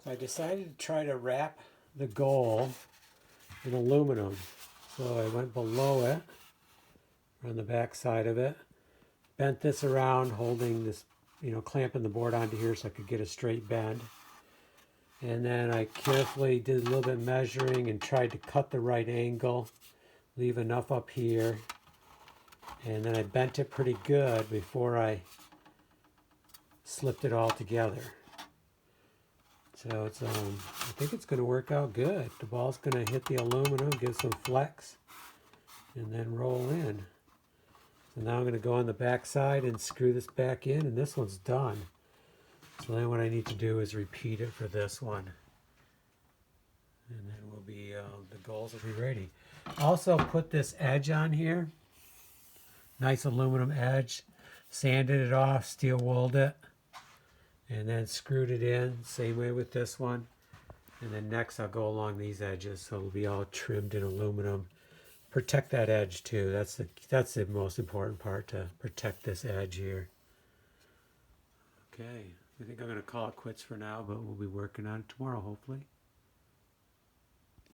I decided to try to wrap the goal in aluminum. So I went below it, on the back side of it, bent this around, holding this, clamping the board onto here so I could get a straight bend. And then I carefully did a little bit of measuring and tried to cut the right angle, leave enough up here. And then I bent it pretty good before I slipped it all together. So it's I think it's going to work out good. The ball's going to hit the aluminum, give some flex, and then roll in. So now I'm going to go on the back side and screw this back in, and this one's done. So then what I need to do is repeat it for this one. And then we'll be, the goals will be ready. Also put this edge on here. Nice aluminum edge. Sanded it off, steel wooled it. And then screwed it in, same way with this one. And then next I'll go along these edges so it'll be all trimmed in aluminum. Protect that edge too. That's the most important part, to protect this edge here. Okay, I think I'm going to call it quits for now, but we'll be working on it tomorrow hopefully.